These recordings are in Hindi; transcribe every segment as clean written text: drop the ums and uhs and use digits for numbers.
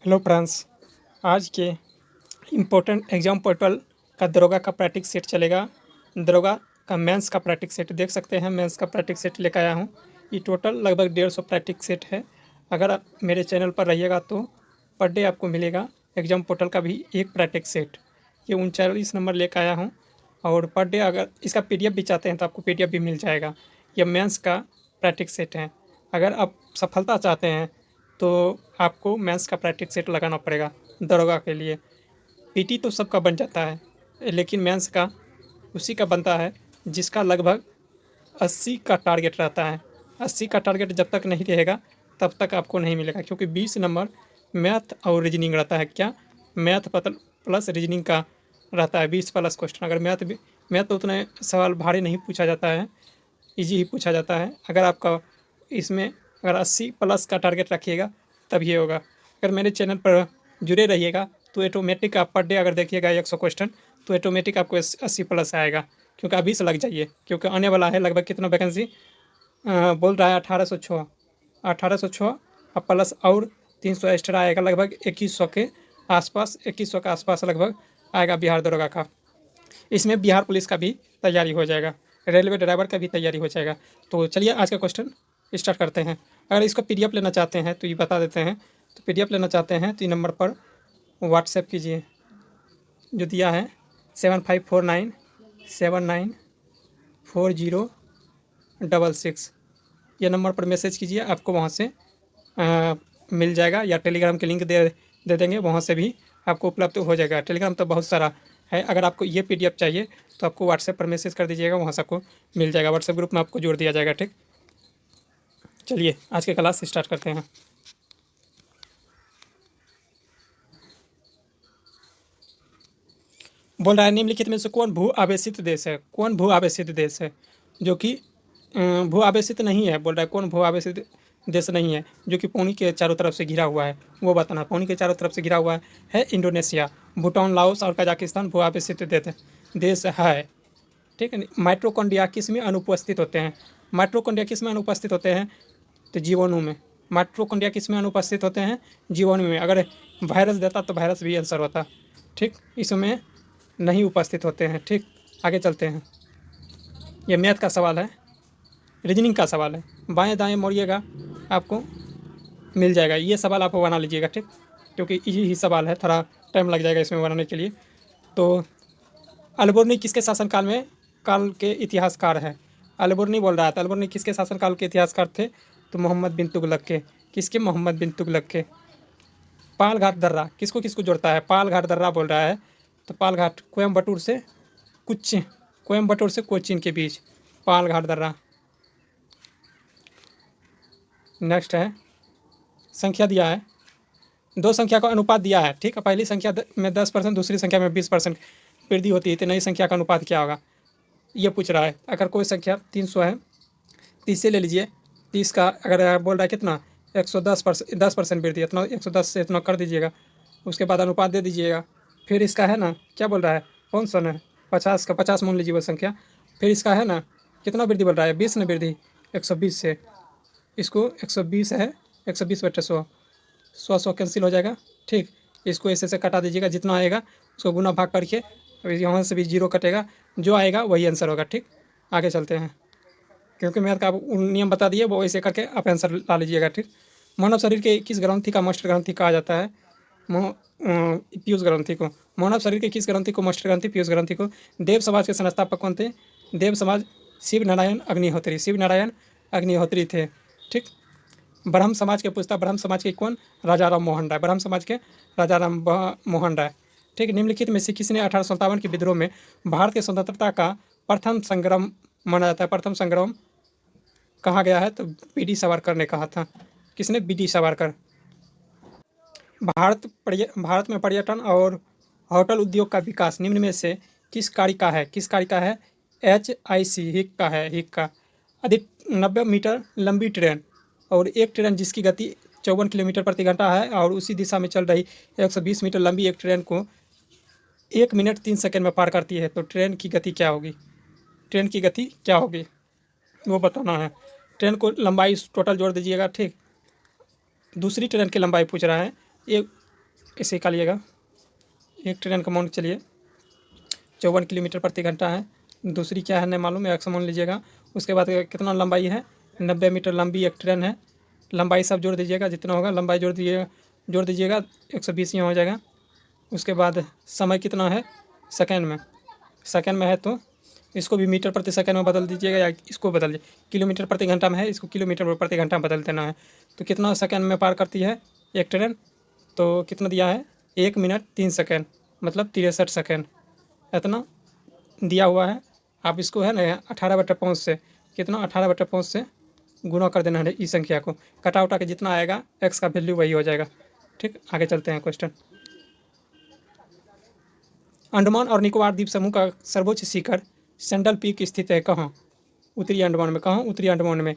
हेलो फ्रेंड्स, आज के इम्पोर्टेंट एग्जाम पोर्टल का दरोगा का प्रैक्टिस सेट चलेगा। दरोगा का मेंस का प्रैक्टिस सेट देख सकते हैं। मेंस का प्रैक्टिस सेट लेकर आया हूँ। ये टोटल लगभग 150 प्रैक्टिस सेट है। अगर आप मेरे चैनल पर रहिएगा तो पर डे आपको मिलेगा एग्जाम पोर्टल का भी एक प्रैक्टिस सेट। ये 39 नंबर लेकर आया हूँ और पर डे अगर इसका PDF भी चाहते हैं तो आपको PDF भी मिल जाएगा। यह मेंस का प्रैक्टिस सेट है। अगर आप सफलता चाहते हैं तो आपको मेंस का प्रैक्टिस सेट लगाना पड़ेगा दरोगा के लिए। PT तो सबका बन जाता है, लेकिन मेंस का उसी का बनता है जिसका लगभग 80 का टारगेट रहता है। 80 का टारगेट जब तक नहीं रहेगा तब तक आपको नहीं मिलेगा, क्योंकि 20 नंबर मैथ और रीजनिंग रहता है। क्या मैथ प्लस रीजनिंग का रहता है 20 प्लस क्वेश्चन। अगर मैथ तो उतने सवाल भारी नहीं पूछा जाता है, इजी ही पूछा जाता है। अगर आपका इसमें अगर 80 प्लस का टारगेट रखिएगा तब ये होगा। अगर मेरे चैनल पर जुड़े रहिएगा तो ऑटोमेटिक आप पर डे अगर देखिएगा 100 क्वेश्चन तो ऑटोमेटिक आपको 80 प्लस आएगा, क्योंकि अभी से लग जाइए, क्योंकि आने वाला है। लगभग कितना वैकेंसी बोल रहा है 1806। 1806 अब प्लस और 300 एक्स्ट्रा आएगा, लगभग 2100 के आसपास, 2100 के आसपास लगभग आएगा बिहार दरोगा का। इसमें बिहार पुलिस का भी तैयारी हो जाएगा, रेलवे ड्राइवर का भी तैयारी हो जाएगा। तो चलिए आज का क्वेश्चन स्टार्ट करते हैं। अगर इसका PDF लेना चाहते हैं तो ये बता देते हैं। तो PDF लेना चाहते हैं तो ये नंबर पर व्हाट्सएप कीजिए जो दिया है 7549794066। ये नंबर पर मैसेज कीजिए, आपको वहाँ से मिल जाएगा, या टेलीग्राम के लिंक दे देंगे, वहाँ से भी आपको उपलब्ध हो जाएगा। टेलीग्राम तो बहुत सारा है। अगर आपको ये PDF चाहिए तो आपको व्हाट्सएप पर मैसेज कर दीजिएगा, वहाँ से आपको मिल जाएगा। व्हाट्सएप ग्रुप में आपको जोड़ दिया जाएगा। ठीक, चलिए आज के क्लास स्टार्ट करते हैं। बोल रहा है निम्नलिखित में से कौन भू आवेशित देश है। कौन भू आवेशित देश है जो कि भू आवेशित नहीं है। बोल रहा है कौन भू आवेशित देश नहीं है जो कि पानी के चारों तरफ से घिरा हुआ है, वो बताना। पानी के चारों तरफ से घिरा हुआ है इंडोनेशिया, भूटान, लाओस और कजाकिस्तान भू आवेशित देश है। ठीक है। माइटोकॉन्ड्रिया किस में अनुपस्थित होते हैं। माइटोकॉन्ड्रिया किस में अनुपस्थित होते हैं तो जीवाणु में। माइटोकॉन्ड्रिया किस में अनुपस्थित होते हैं जीवाणु में। अगर वायरस देता तो वायरस भी आंसर होता। ठीक, इसमें नहीं उपस्थित होते हैं। ठीक, आगे चलते हैं। ये मैथ का सवाल है, रीजनिंग का सवाल है। बाएं दाएं मोड़िएगा आपको मिल जाएगा। ये सवाल आप बना लीजिएगा। ठीक, क्योंकि इजी ही सवाल है, थोड़ा टाइम लग जाएगा इसमें बनाने के लिए। तो अलबुर्नी किसके शासनकाल में काल के इतिहासकार है। अलबुर्नी बोल रहा है, अलबुर्नी किसके शासनकाल के इतिहासकार थे तो मोहम्मद बिन तुगलक के। किसके? मोहम्मद बिन तुगलक के। पालघाट दर्रा किसको किसको जोड़ता है। पालघाट दर्रा बोल रहा है तो पालघाट कोयम्बटूर से कोचीन के बीच पालघाट दर्रा। नेक्स्ट है संख्या दिया है, दो संख्या का अनुपात दिया है। ठीक है, पहली संख्या में 10%, दूसरी संख्या में 20% वृद्धि होती है तो नई संख्या का अनुपात क्या होगा, ये पूछ रहा है। अगर कोई संख्या 300 है, 30 से ले लीजिए। 30 का अगर बोल रहा है कितना 110%, 10% वृद्धि, इतना 110 से इतना कर दीजिएगा, उसके बाद अनुपात दे दीजिएगा। फिर इसका है ना क्या बोल रहा है 500 है, 50 का 50 मान लीजिए वो संख्या। फिर इसका है ना कितना वृद्धि बोल रहा है 20 ने वृद्धि 120 से। इसको 120 है, 120/100, 100 कैंसिल हो जाएगा। ठीक, इसको ऐसे कटा दीजिएगा, जितना आएगा उसको गुना भाग करके यहाँ से भी 0 कटेगा, जो आएगा वही आंसर होगा। ठीक, आगे चलते हैं, क्योंकि मैथ का नियम बता दिए, वो ऐसे करके आप आंसर ला लीजिएगा। ठीक, मानव शरीर के किस ग्रंथि का मस्टर ग्रंथि कहा जाता है। पीयूष ग्रंथि को। मानव शरीर के किस ग्रंथि को मस्टर ग्रंथि, पीयूष ग्रंथि को। देव समाज के संस्थापक कौन थे। देव समाज शिव नारायण अग्निहोत्री, शिव नारायण अग्निहोत्री थे। ठीक, ब्रह्म समाज के पूछता, ब्रह्म समाज के कौन, राजा राम मोहन राय, ब्रह्म समाज के राजा राम मोहन राय। ठीक, निम्नलिखित में से किसने 1857 के विद्रोह में भारत की स्वतंत्रता का प्रथम संग्राम माना जाता है। प्रथम संग्राम कहा गया है तो BD सावरकर ने कहा था। किसने? BD सावरकर। भारत में पर्यटन और होटल उद्योग का विकास निम्न में से किस कार्य का है। किस कार्य का है? HIC हिक का है, हिक का। अधिक 90 मीटर लंबी ट्रेन और एक ट्रेन जिसकी गति 54 किलोमीटर प्रति घंटा है और उसी दिशा में चल रही 120 मीटर लंबी एक ट्रेन को 1 मिनट 3 सेकंड में पार करती है तो ट्रेन की गति क्या होगी। ट्रेन की गति क्या होगी वो बताना है। ट्रेन को लंबाई टोटल जोड़ दीजिएगा। ठीक, दूसरी ट्रेन की लंबाई पूछ रहा है। एक इसे निकालिएगा। एक ट्रेन का माउंट चलिए 54 किलोमीटर प्रति घंटा है। दूसरी क्या है नहीं मालूम, एक मान लीजिएगा। उसके बाद कितना लंबाई है, 90 मीटर लंबी एक ट्रेन है। लंबाई सब जोड़ दीजिएगा, जितना होगा लंबाई जोड़ दीजिएगा 120 यहाँ हो जाएगा। उसके बाद समय कितना है, सेकेंड में है तो इसको भी मीटर प्रति सेकंड में बदल दीजिएगा, या इसको बदल दीजिए। किलोमीटर प्रति घंटा में है, इसको किलोमीटर प्रति घंटा बदल देना है। तो कितना सेकंड में पार करती है एक ट्रेन, तो कितना दिया है 1 मिनट 3 सेकंड, मतलब 63 सेकंड इतना दिया हुआ है। आप इसको है ना 18/5 से कितना 18/5 से गुना कर देना है इस संख्या को। कटा उटा के जितना आएगा एक्स का वैल्यू वही हो जाएगा। ठीक, आगे चलते हैं क्वेश्चन। अंडमान और निकोबार द्वीप समूह का सर्वोच्च शिखर सैंडल पीक स्थित है कहाँ? उत्तरी अंडमान में। कहाँ? उत्तरी अंडमान में।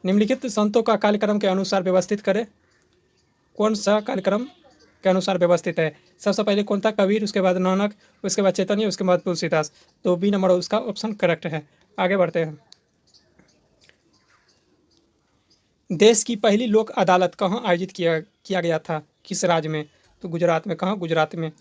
निम्नलिखित संतों का कार्यक्रम के अनुसार व्यवस्थित करें। कौन सा कार्यक्रम के अनुसार व्यवस्थित है? सबसे पहले कौन था? कबीर, उसके बाद नानक, उसके बाद चैतन्य, उसके बाद तुलसीदास। तो बी नंबर उसका ऑप्शन करेक्ट है। आगे बढ़ते हैं। देश की पहली लोक अदालत कहाँ आयोजित किया गया था? किस राज्य में? तो गुजरात में। कहाँ? गुजरात में।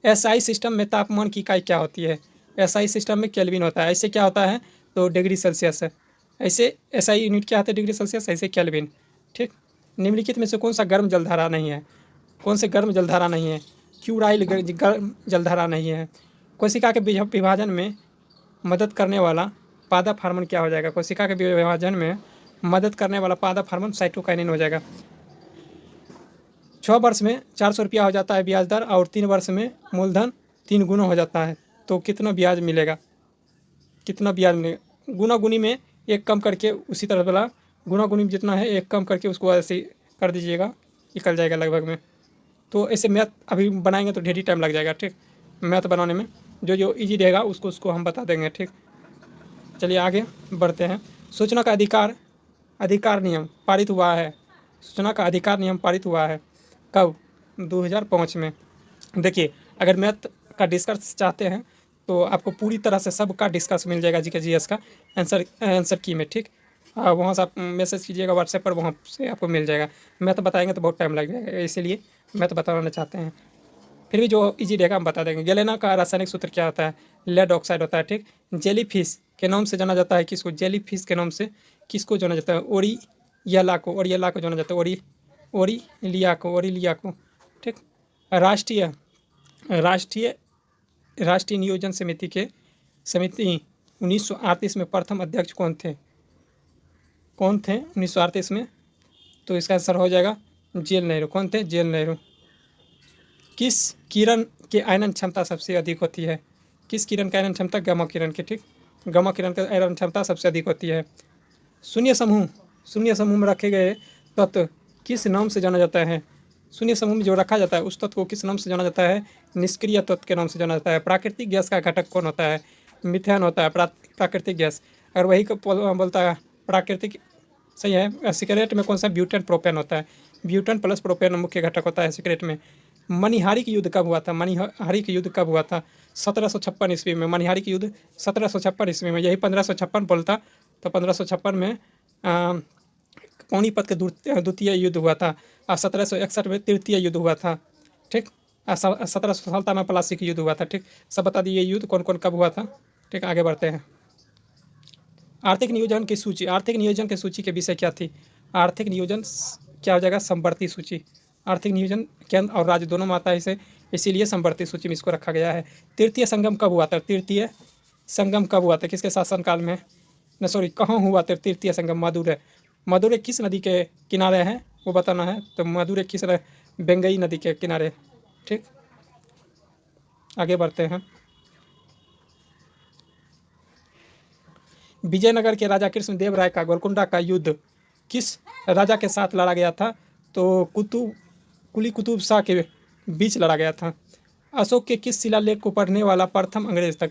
एसआई सिस्टम में तापमान की इकाई क्या होती है? एसआई सिस्टम में केल्विन होता है। ऐसे क्या होता है तो डिग्री सेल्सियस है। ऐसे एसआई यूनिट क्या होता है? डिग्री सेल्सियस, ऐसे केल्विन। ठीक। निम्नलिखित में से कौन सा गर्म जलधारा नहीं है? कौन से गर्म जलधारा नहीं है? क्यूराइल गर्म जलधारा नहीं है। कोशिका के विभाजन में मदद करने वाला पादप हार्मोन क्या हो जाएगा? कोशिका के विभाजन में मदद करने वाला पादप हार्मोन साइटोकाइनिन हो जाएगा। 6 वर्ष में 400 रुपया हो जाता है ब्याज दर, और 3 वर्ष में मूलधन 3 गुना हो जाता है। तो कितना ब्याज मिलेगा? कितना ब्याज मिलेगा? गुना गुनी में एक कम करके उसी तरह वाला गुना गुनी जितना है एक कम करके उसको ऐसे कर दीजिएगा, निकल जाएगा लगभग में। तो ऐसे मैथ अभी बनाएंगे तो ढेर ही टाइम लग जाएगा। ठीक, मैथ बनाने में जो इजी रहेगा उसको हम बता देंगे। ठीक, चलिए आगे बढ़ते हैं। सूचना का अधिकार नियम पारित हुआ है। सूचना का अधिकार नियम पारित हुआ है कब? 2005 में। देखिए, अगर मैथ का डिस्कस चाहते हैं तो आपको पूरी तरह से सबका डिस्कस मिल जाएगा जीके जीएस का आंसर की में। ठीक, वहाँ से आप मैसेज कीजिएगा व्हाट्सएप पर, वहाँ से आपको मिल जाएगा। मैथ बताएंगे तो बहुत टाइम लग जाएगा, इसीलिए मैथ बताना चाहते हैं। फिर भी जो इजी रहेगा हम बता देंगे। गैलेना का रासायनिक सूत्र क्या होता है? लेड ऑक्साइड होता है। ठीक, जेली फिश के नाम से जाना जाता है किसको? जेली फिश के नाम से किसको जाना जाता है? ओरियला को जाना जाता है। ओरिलिया को। ठीक, राष्ट्रीय नियोजन समिति 1938 में प्रथम अध्यक्ष कौन थे? 1938 में? तो इसका आंसर हो जाएगा जेल नेहरू। कौन थे? जेल नेहरू। किस किरण के आयनन क्षमता सबसे अधिक होती है? किस किरण का आयनन क्षमता? गामा किरण की। ठीक, गामा किरण का आयनन क्षमता सबसे अधिक होती है। शून्य समूह में रखे गए तत्व किस नाम से जाना जाता है? शून्य समूह में जो रखा जाता है उस तत्व को किस नाम से जाना जाता है? निष्क्रिय तत्व के नाम से जाना जाता है। प्राकृतिक गैस का घटक कौन होता है? मिथेन होता है प्राकृतिक गैस। अगर वही बोलता है प्राकृतिक, सही है। सिगरेट में कौन सा? ब्यूटेन प्रोपेन होता है। ब्यूटेन प्लस प्रोपेन मुख्य घटक होता है सिगरेट में। मणिहारी का युद्ध कब हुआ था? 1756 ईस्वी में। मणिहारी का युद्ध 1756 ईस्वी में। यही 1556 बोलता तो 1556 में पानीपत के द्वितीय युद्ध हुआ था। और 1761 में तृतीय युद्ध हुआ था। ठीक, 1700 में प्लासी का युद्ध हुआ था। ठीक, सब बता दिए युद्ध कौन कौन कब हुआ था। ठीक, आगे बढ़ते हैं। आर्थिक नियोजन की सूची के विषय क्या थी? आर्थिक नियोजन क्या हो जाएगा? समवर्ती सूची। आर्थिक नियोजन केंद्र और राज्य दोनों में आता है इसे, इसीलिए समवर्ती सूची में इसको रखा गया है। तृतीय संगम कब हुआ था? किसके शासनकाल में? कहाँ हुआ था तृतीय संगम? मदुरै किस नदी के किनारे है वो बताना है। तो मदुरै किस बेंगई नदी के किनारे। ठीक, आगे बढ़ते हैं। विजयनगर के राजा कृष्णदेव राय का गोलकुंडा का युद्ध किस राजा के साथ लड़ा गया था? तो कुली कुतुब शाह के बीच लड़ा गया था। अशोक के किस शिलालेख को पढ़ने वाला प्रथम अंग्रेज था?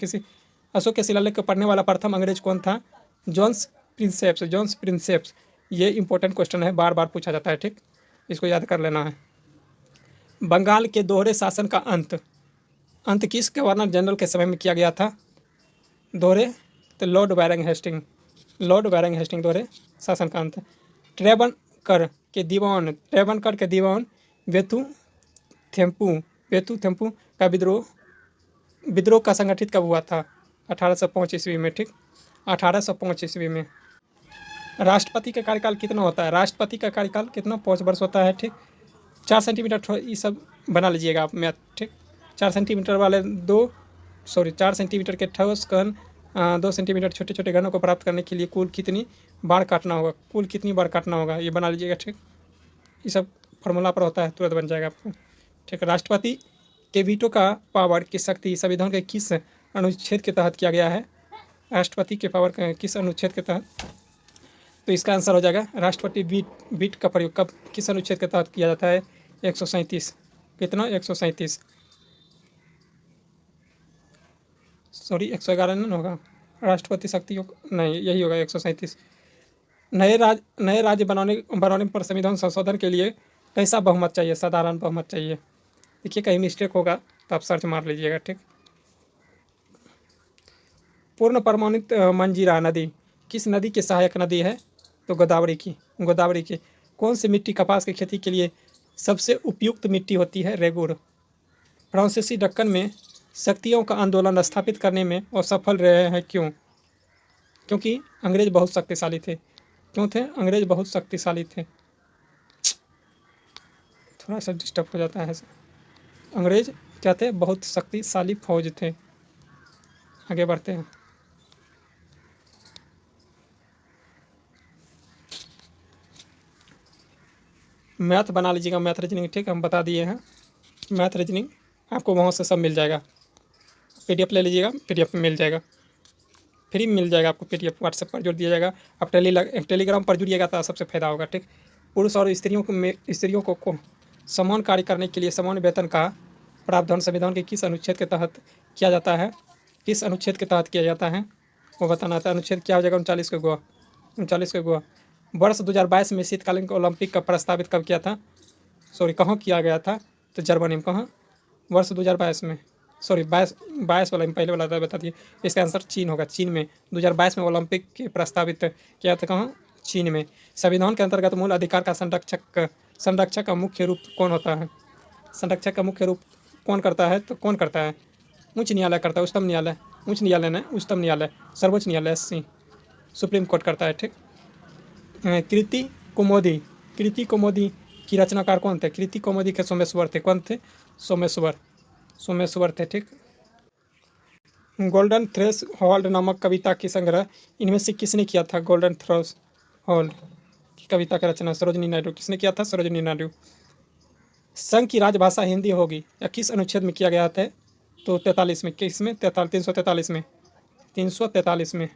अशोक के शिलालेख को पढ़ने वाला प्रथम अंग्रेज कौन था? जॉन्स प्रिंसेप्स। ये इंपॉर्टेंट क्वेश्चन है, बार बार पूछा जाता है। ठीक, इसको याद कर लेना है। बंगाल के दोहरे शासन का अंत किस गवर्नर जनरल के समय में किया गया था? तो लॉर्ड बैरिंग हेस्टिंग दोहरे शासन का अंत। ट्रेवनकर के दीवान थेम्पू पेतु थेम्पू का विद्रोह का संगठित कब हुआ था? 1805 ईस्वी में। ठीक, 1805 ईस्वी में। राष्ट्रपति का कार्यकाल कितना होता है? राष्ट्रपति का कार्यकाल कितना? 5 वर्ष होता है। ठीक, 4 सेंटीमीटर ये सब बना लीजिएगा आप मैथ। ठीक, 4 सेंटीमीटर वाले 4 सेंटीमीटर के ठोस कण 2 सेंटीमीटर छोटे छोटे घनों को प्राप्त करने के लिए कुल कितनी बार काटना होगा? ये बना लीजिएगा। ठीक, ये सब फॉर्मूला पर होता है, तुरंत बन जाएगा आपको। ठीक, राष्ट्रपति के वीटो का पावर की शक्ति संविधान के किस अनुच्छेद के तहत किया गया है? राष्ट्रपति के पावर किस अनुच्छेद के तहत? तो इसका आंसर हो जाएगा राष्ट्रपति वीट का प्रयोग कब किस अनुच्छेद के तहत किया जाता है? 137। कितना? 137। सॉरी, 111 नहीं होगा। राष्ट्रपति शक्ति नहीं, यही होगा 137। नए राज्य बनाने पर संविधान संशोधन के लिए कैसा बहुमत चाहिए? साधारण बहुमत चाहिए। देखिए कहीं मिस्टेक होगा तो आप सर्च मार लीजिएगा। ठीक, पूर्ण परमाणुत मंजीरा नदी किस नदी की सहायक नदी है? तो गोदावरी की। कौन सी मिट्टी कपास की खेती के लिए सबसे उपयुक्त मिट्टी होती है? रेगुर। फ्रांसीसी दक्कन में शक्तियों का आंदोलन स्थापित करने में असफल रहे हैं, क्यों? क्योंकि अंग्रेज बहुत शक्तिशाली थे। क्यों थे अंग्रेज बहुत शक्तिशाली थे? थोड़ा सा डिस्टर्ब हो जाता है। अंग्रेज क्या थे? बहुत शक्तिशाली फौज थे। आगे बढ़ते हैं। मैथ बना लीजिएगा, मैथ रीजनिंग। ठीक, हम बता दिए हैं मैथ रीजनिंग, आपको वहाँ से सब मिल जाएगा। PDF ले लीजिएगा, PDF में मिल जाएगा, फ्री में मिल जाएगा आपको। PDF व्हाट्सएप पर जोड़ दिया जाएगा। आप टेलीग्राम पर जुड़िएगा तो सबसे फायदा होगा। ठीक, पुरुष और स्त्रियों को समान कार्य करने के लिए समान वेतन का प्रावधान संविधान के किस अनुच्छेद के तहत किया जाता है? किस अनुच्छेद के तहत किया जाता है वो बताना था। अनुच्छेद क्या हो जाएगा? 39 के गुआ। वर्ष 2022 में शीतकालीन ओलंपिक का प्रस्तावित कब किया था? कहाँ किया गया था? तो जर्मनी में। कहाँ? वर्ष 2022 में। 22 वाला पहले वाला बता दिए। इसका आंसर चीन होगा। चीन में 2022 में ओलंपिक के प्रस्तावित किया था। कहाँ? चीन में। संविधान के अंतर्गत मूल अधिकार का संरक्षक का मुख्य रूप कौन होता है? संरक्षक का मुख्य रूप कौन करता है? तो कौन करता है? उच्च न्यायालय करता है। उच्चतम न्यायालय, उच्च न्यायालय नहीं, उच्चतम न्यायालय, सर्वोच्च न्यायालय, सुप्रीम कोर्ट करता है। ठीक, कृति कुमुदी की रचनाकार कौन थे? कृति कुमुदी के सोमेश्वर थे। कौन थे? सोमेश्वर थे। ठीक, गोल्डन थ्रेश होल्ड नामक कविता की संग्रह इनमें से किसने किया था? गोल्डन थ्रेश होल्ड की कविता का रचना सरोजिनी नायडू। किसने किया था? सरोजिनी नायडू। संघ की राजभाषा हिंदी होगी या किस अनुच्छेद में किया गया था? तो 43 में। किस में? 343 में। 343 में।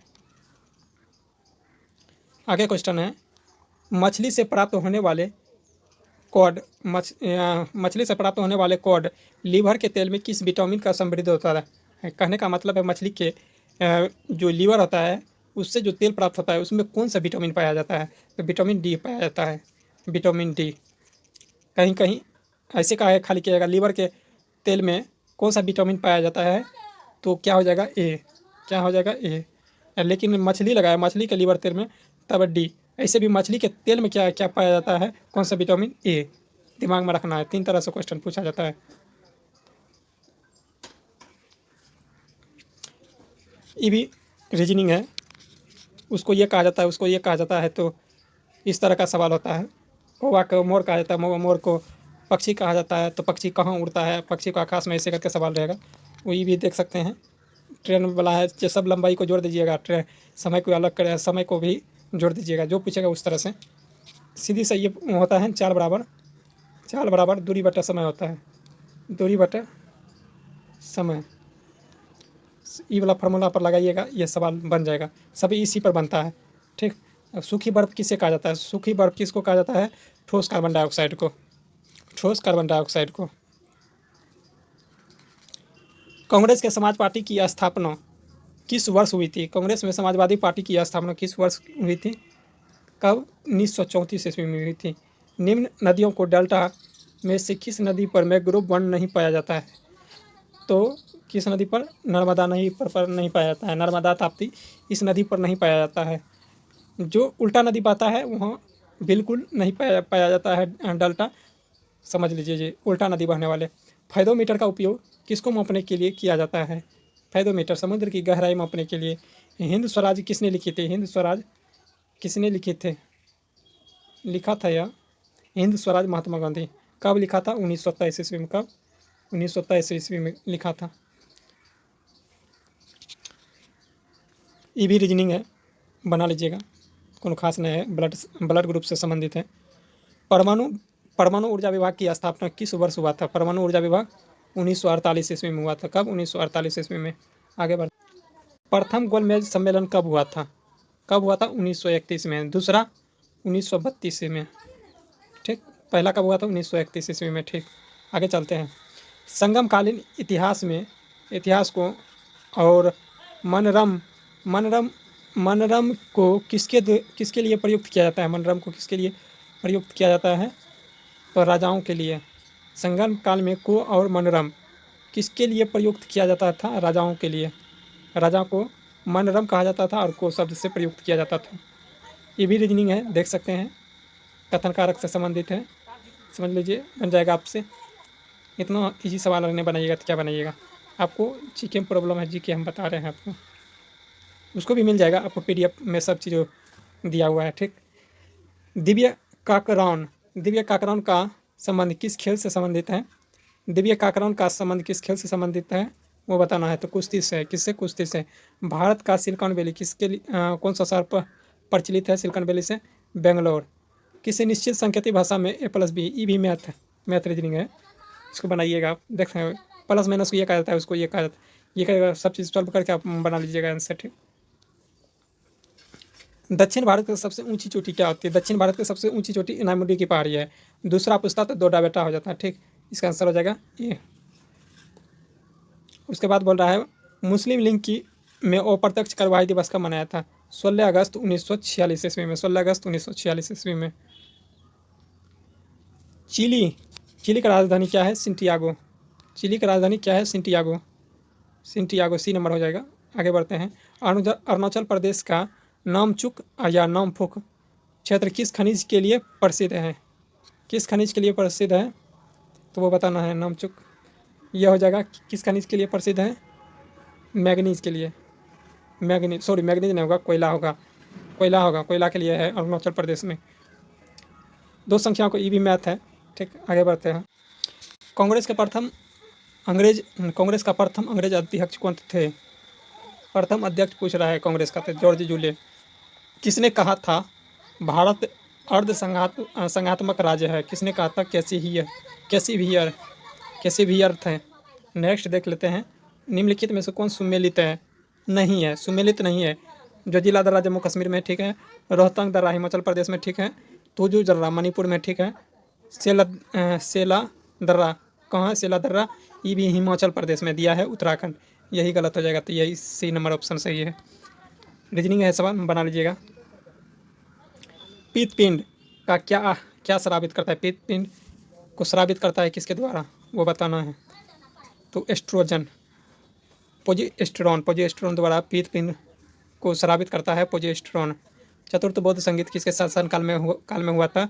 आगे क्वेश्चन है, मछली से प्राप्त होने वाले कॉड लीवर के तेल में किस विटामिन का समृद्ध होता है? कहने का मतलब है मछली के जो लीवर होता है उससे जो तेल प्राप्त होता है उसमें कौन सा विटामिन पाया जाता है? तो विटामिन डी पाया जाता है। Vitamin D. कहीं कहीं ऐसे कहा है खाली किया जाएगा लीवर के तेल में कौन सा विटामिन पाया जाता है? तो क्या हो जाएगा? ए। क्या हो जाएगा? ए। लेकिन मछली लगाया मछली के लीवर तेल में तब डी। ऐसे भी मछली के तेल में क्या क्या पाया जाता है? कौन सा विटामिन? ए। दिमाग में रखना है। 3 तरह से क्वेश्चन पूछा जाता है। ये भी रीजनिंग है, उसको ये कहा जाता है, उसको ये कहा जाता है, तो इस तरह का सवाल होता है। कौवा को मोर कहा जाता है, मोर को पक्षी कहा जाता है, तो पक्षी कहाँ उड़ता है? पक्षी को आकाश में, ऐसे करके सवाल रहेगा। वही भी देख सकते हैं। ट्रेन वाला है, सब लंबाई को जोड़ दीजिएगा, ट्रेन समय को अलग करे, समय को भी जोड़ दीजिएगा, जो पूछेगा उस तरह से। सीधी से ये होता है 4 बराबर दूरी बटा समय होता है। दूरी बटा समय, ये वाला फार्मूला पर लगाइएगा, ये सवाल बन जाएगा। सभी इसी पर बनता है। ठीक, सूखी बर्फ किसे कहा जाता है? सूखी बर्फ किसको कहा जाता है? ठोस कार्बन डाइऑक्साइड को। ठोस कार्बन डाइऑक्साइड को। कांग्रेस के समाज पार्टी की स्थापना किस वर्ष हुई थी? कांग्रेस में समाजवादी पार्टी की स्थापना किस वर्ष हुई थी? कब? 1934 ईस्वी में हुई थी। निम्न नदियों को डेल्टा में से किस नदी पर मैंग्रोव वन नहीं पाया जाता है? तो किस नदी पर? नर्मदा नहीं पर नहीं पाया जाता है। नर्मदा ताप्ती इस नदी पर नहीं पाया जाता है। जो उल्टा नदी बहता है वहाँ बिल्कुल नहीं पाया जाता है डेल्टा। समझ लीजिए ये उल्टा नदी बहने वाले। फायदोमीटर का उपयोग किसको मापने के लिए किया जाता है? फायदोमीटर समुद्र की गहराई मापने के लिए। हिंद स्वराज किसने लिखी थी? हिंद स्वराज किसने लिखे थे? लिखा था यह हिंद स्वराज महात्मा गांधी। कब लिखा था? 1927 ईस्वी में। कब? 1927 ईस्वी में लिखा था। ये भी रीजनिंग है, बना लीजिएगा, कोनो खास नहीं है, ब्लड ग्रुप से संबंधित है। परमाणु परमाणु ऊर्जा विभाग की स्थापना किस वर्ष हुआ था? परमाणु ऊर्जा विभाग 1948 ईस्वी में हुआ था। कब? 1948 ईस्वी में। आगे बढ़। प्रथम गोलमेज सम्मेलन कब हुआ था? कब हुआ था? 1931 में। दूसरा 1932 में। ठीक, पहला कब हुआ था? 1931 ईस्वी में। ठीक, आगे चलते हैं। संगमकालीन इतिहास को और मनरम मनरम मनरम को किसके लिए प्रयुक्त किया जाता है? मनरम को किसके लिए प्रयुक्त किया जाता है? तो राजाओं के लिए। संगम काल में को और मनरम किसके लिए प्रयुक्त किया जाता था? राजाओं के लिए। राजा को मनरम कहा जाता था और को शब्द से प्रयुक्त किया जाता था। ये भी रीजनिंग है, देख सकते हैं, कथन कारक से संबंधित है, समझ लीजिए, बन जाएगा आपसे। इतना इजी सवाल नहीं बनाइएगा तो क्या बनाइएगा? आपको जीके में प्रॉब्लम है, जीके हम बता रहे हैं आपको, उसको भी मिल जाएगा आपको, पीडीएफ में सब चीज़ दिया हुआ है। ठीक, दिव्य काकरौन का संबंध किस खेल से संबंधित है? दिव्य काकरौन का संबंध किस खेल से संबंधित है वो बताना है। तो कुश्ती से। किससे? कुश्ती से। भारत का सिलिकॉन वैली किसके लिए कौन सा शहर पर प्रचलित है? सिलिकॉन वैली से बेंगलोर। किसी निश्चित संकेतीय भाषा में A+B, ये भी मैथ रीजनिंग है, इसको बनाइएगा आप, देख रहे हैं प्लस माइनस को ये कहा जाता है, उसको ये कहा जाता है, ये कहेगा, सब चीज़ सॉल्व करके आप बना लीजिएगा आंसर। ठीक, दक्षिण भारत की सबसे ऊंची चोटी क्या होती है? दक्षिण भारत की सबसे ऊंची चोटी इनामुडी की पहाड़ी है। दूसरा पूछता तो 2 बेटा हो जाता है। ठीक, इसका आंसर हो जाएगा ये। उसके बाद बोल रहा है मुस्लिम लीग की में अप्रत्यक्ष कार्यवाही दिवस कब मनाया था? 16 अगस्त 1946 ईस्वी में। 16 अगस्त 1946 ईस्वी में। चिली का राजधानी क्या है? सिंटियागो। चिली की राजधानी क्या है? सिंटियागो। सी नंबर हो जाएगा। आगे बढ़ते हैं। अरुणाचल प्रदेश का नामचुक या नामफुक क्षेत्र किस खनिज के लिए प्रसिद्ध है? किस खनिज के लिए प्रसिद्ध है तो वो बताना है। नामचुक यह हो जाएगा किस खनिज के लिए प्रसिद्ध है? मैग्नीज के लिए। मैग्नीज नहीं होगा, कोयला होगा। कोयला के लिए है अरुणाचल प्रदेश में। 2 संख्याओं को, ये भी मैथ है। ठीक, आगे बढ़ते हैं। कांग्रेस का प्रथम अंग्रेज अध्यक्ष कौन थे? प्रथम अध्यक्ष पूछ रहा है कांग्रेस का, थे जॉर्ज जूलियन। किसने कहा था भारत संघात्मक राज्य है? किसने कहा था? कैसी भी अर्थ है। नेक्स्ट देख लेते हैं। निम्नलिखित में से कौन सुमेलित है? नहीं है, सुमेलित नहीं है। जोजिला दर्रा जम्मू कश्मीर में, ठीक है। रोहतांग दर्रा हिमाचल प्रदेश में, ठीक है। तुजू दर्रा मणिपुर में, ठीक है। सेला दर्रा कहाँ है? सेला दर्रा ये भी हिमाचल प्रदेश में दिया है, उत्तराखंड। यही गलत हो जाएगा, तो यही सी नंबर ऑप्शन सही है। रीजनिंग है सवाल, बना लीजिएगा। पित्तपिंड का क्या शराबित करता है? पित्तपिंड को शराबित करता है किसके द्वारा वो बताना है। तो एस्ट्रोजन, प्रोजेस्टेरोन द्वारा पित्तपिंड को शराबित करता है प्रोजेस्टेरोन। चतुर्थ बौद्ध संगीत किसके शासन काल में हुआ था?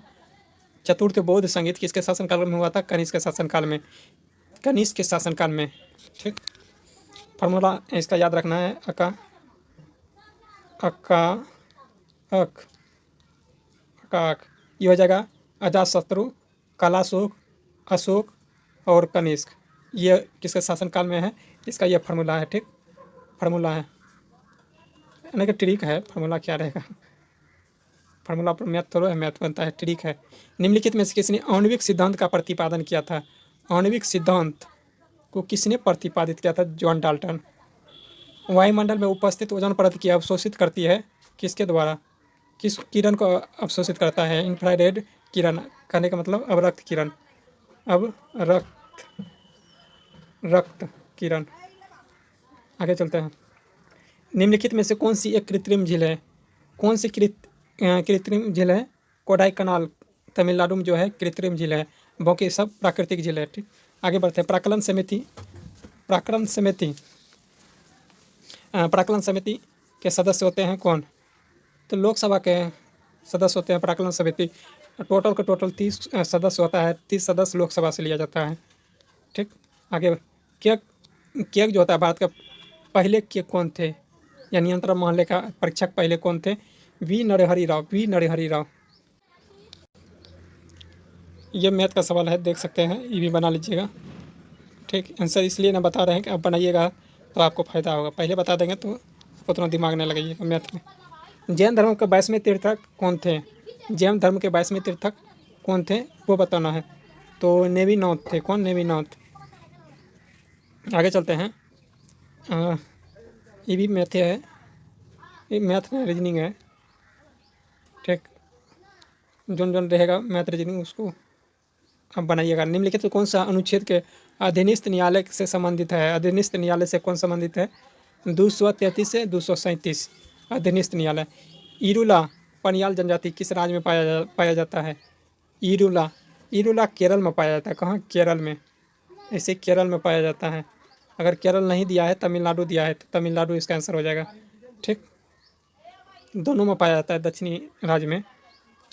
चतुर्थ बौद्ध संगीत किसके शासन काल में हुआ था? कनिष्क के शासन काल में। ठीक, फार्मूला इसका याद रखना है। अकाक ये हो जाएगा अजातशत्रु, कलाशोक, अशोक और कनिष्क। ये किसके शासन काल में है? इसका ये फार्मूला है। ठीक, फार्मूला है, यानी कि ट्रिक है। फार्मूला क्या रहेगा? फार्मूला पर मैथ थोड़ा है, मैथ बनता है, ट्रिक है। निम्नलिखित में से किसने आणविक सिद्धांत का प्रतिपादन किया था? आणविक सिद्धांत को किसने प्रतिपादित किया था? John Dalton. वायुमंडल में उपस्थित ओजोन परत की अवशोषित करती है किसके द्वारा? किस किरण को अवशोषित करता है? इंफ्रारेड किरण, कहने का मतलब अवरक्त किरण। रक्त किरण। आगे चलते हैं। निम्नलिखित में से कौन सी एक कृत्रिम झील है? कौन सी कृत्रिम झील है? कोडाई कनाल तमिलनाडु में जो है कृत्रिम झील है, बाकी सब प्राकृतिक झील है। ठीक, आगे बढ़ते हैं। प्राक्कलन समिति के सदस्य होते हैं कौन? तो लोकसभा के सदस्य होते हैं प्राक्कलन समिति। टोटल का टोटल 30 सदस्य होता है, 30 सदस्य लोकसभा से लिया जाता है। ठीक, आगे केक केक जो होता है भारत का पहले केक कौन थे या नियंत्रण मोहल्ले का परीक्षक पहले कौन थे? वी नरहरि राव। ये मैथ का सवाल है, देख सकते हैं, ये भी बना लीजिएगा। ठीक, आंसर इसलिए ना बता रहे हैं कि आप बनाइएगा तो आपको फ़ायदा होगा, पहले बता देंगे तो उतना दिमाग नहीं लगाइएगा मैथ में। जैन धर्म के 22वें तीर्थक कौन थे? जैन धर्म के 22वें तीर्थक कौन थे वो बताना है। तो नेमिनाथ थे। कौन? नेमिनाथ। आगे चलते हैं। ये भी मैथ है, ये मैथ में रीजनिंग है। ठीक, जोन जोन रहेगा मैथ रीजनिंग उसको आप बनाइएगा। निम्नलिखित में कौन सा अनुच्छेद के अधीनस्थ न्यायालय से संबंधित है? अधीनस्थ न्यायालय से कौन संबंधित है? 233 से 237 अधीनस्थ न्यायालय। इरुला पनियाल जनजाति किस राज्य में पाया जाता है? इरुला इरुला केरल में पाया जाता है। कहाँ? केरल में। ऐसे केरल में पाया जाता है। अगर केरल नहीं दिया है, तमिलनाडु दिया है, तो तमिलनाडु इसका आंसर हो जाएगा। ठीक, दोनों में पाया जाता है दक्षिणी राज्य में।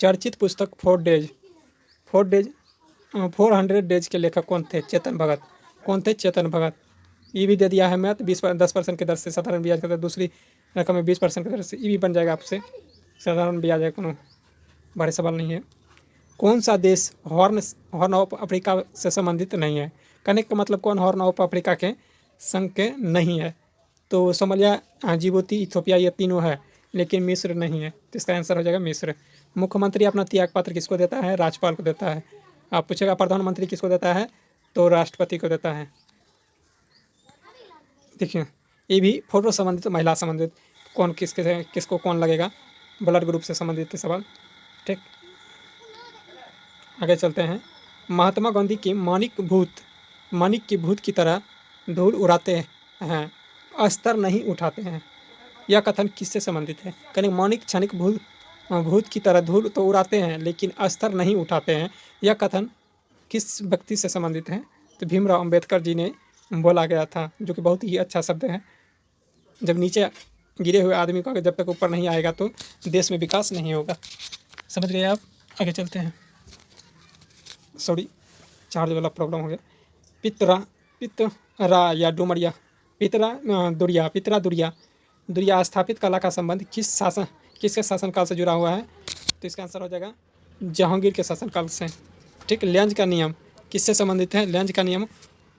चर्चित पुस्तक 400 डेज के लेखक कौन थे? चेतन भगत। कौन थे? चेतन भगत। ये भी दे दिया है मैथ 10% की दर से साधारण ब्याज का, दूसरी रकम में 20% की दर से, ये भी बन जाएगा आपसे। साधारण ब्याज है, कोनो भारी सवाल नहीं है। कौन सा देश हॉर्न ऑफ अफ्रीका से संबंधित नहीं है? कहने का मतलब कौन हॉर्न ऑफ अफ्रीका के संघ के नहीं है? तो सोमालिया, जिबूती, इथियोपिया, ये तीनों है, लेकिन मिस्र नहीं है। तो इसका आंसर हो जाएगा मिस्र। मुख्यमंत्री अपना त्यागपत्र किसको देता है? राज्यपाल को देता है। आप पूछेगा प्रधानमंत्री किसको देता है? तो राष्ट्रपति को देता है। देखिए, ये भी फोटो संबंधित, महिला संबंधित, कौन किसको कौन लगेगा, ब्लड ग्रुप से संबंधित सवाल। ठीक, आगे चलते हैं। महात्मा गांधी की मानिक की भूत की तरह धूल उड़ाते हैं, अस्तर नहीं उठाते हैं, यह कथन किससे संबंधित है? कहीं मानिक क्षणिक भूत की तरह धूल तो उड़ाते हैं लेकिन अस्तर नहीं उठाते हैं, यह कथन किस व्यक्ति से संबंधित है? तो भीमराव अंबेडकर जी ने बोला गया था, जो कि बहुत ही अच्छा शब्द है। जब नीचे गिरे हुए आदमी को जब तक ऊपर नहीं आएगा तो देश में विकास नहीं होगा। समझ गए आप? आगे चलते हैं। सॉरी, चार्ज वाला प्रॉब्लम हो गया। पितरा या डुमरिया, पितरा दुरिया स्थापित कला का संबंध किसके शासनकाल से जुड़ा हुआ है? तो इसका आंसर हो जाएगा जहांगीर के शासनकाल से। ठीक, लेंज का नियम किससे संबंधित है? लेंज का नियम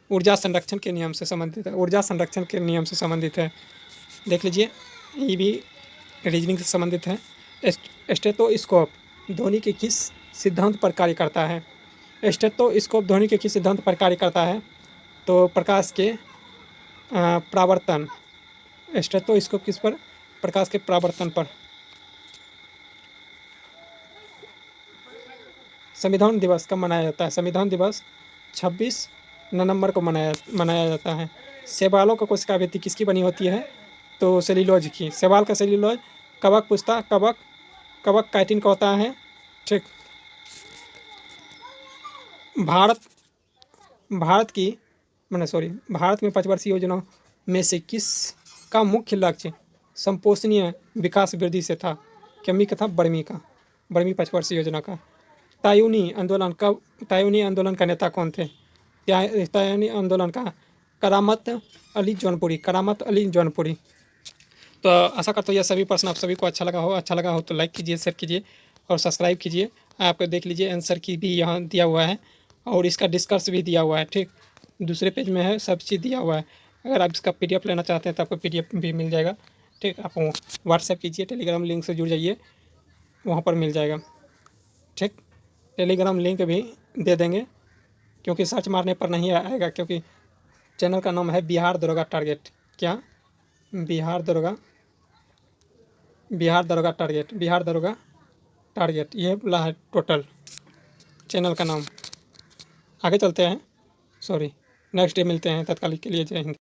ऊर्जा संरक्षण के नियम से संबंधित है। ऊर्जा संरक्षण के नियम से संबंधित है। देख लीजिए, ये भी रीजनिंग से संबंधित है। स्टेथोस्कोप ध्वनि के किस सिद्धांत पर कार्य करता है? स्टेथोस्कोप ध्वनि के किस सिद्धांत पर कार्य करता है? तो प्रकाश के परावर्तन। स्टेथोस्कोप किस पर? प्रकाश के परावर्तन पर। संविधान दिवस कब मनाया जाता है? संविधान दिवस 26 नवंबर को मनाया जाता है। शैवालों का कोशिका भित्ति किसकी बनी होती है? तो सेल्यूलोज की। शैवाल का सेल्यूलोज कवक पुस्ता कवक काइटिन का होता है। ठीक, भारत में पंचवर्षीय योजनाओं में से किस का मुख्य लक्ष्य संपोषणीय विकास वृद्धि से था? केमी का था? बर्मी पंचवर्षीय योजना का। तायूनी आंदोलन का नेता कौन थे? तायूनी आंदोलन का करामत अली जौनपुरी। तो आशा करता हूँ यह सभी प्रश्न आप सभी को अच्छा लगा हो तो लाइक कीजिए, शेयर कीजिए और सब्सक्राइब कीजिए। आप देख लीजिए, आंसर की भी यहाँ दिया हुआ है और इसका डिस्कस भी दिया हुआ है। ठीक, दूसरे पेज में है, सब चीज़ दिया हुआ है। अगर आप इसका PDF लेना चाहते हैं तो आपको PDF भी मिल जाएगा। ठीक, आप व्हाट्सएप कीजिए, टेलीग्राम लिंक से जुड़ जाइए, वहाँ पर मिल जाएगा। ठीक, टेलीग्राम लिंक भी दे देंगे, क्योंकि सर्च मारने पर नहीं आएगा, क्योंकि चैनल का नाम है बिहार दरोगा टारगेट। क्या? बिहार दरोगा टारगेट, ये बोला है टोटल चैनल का नाम। आगे चलते हैं। सॉरी, नेक्स्ट डे मिलते हैं। तत्काल के लिए जय हिंद।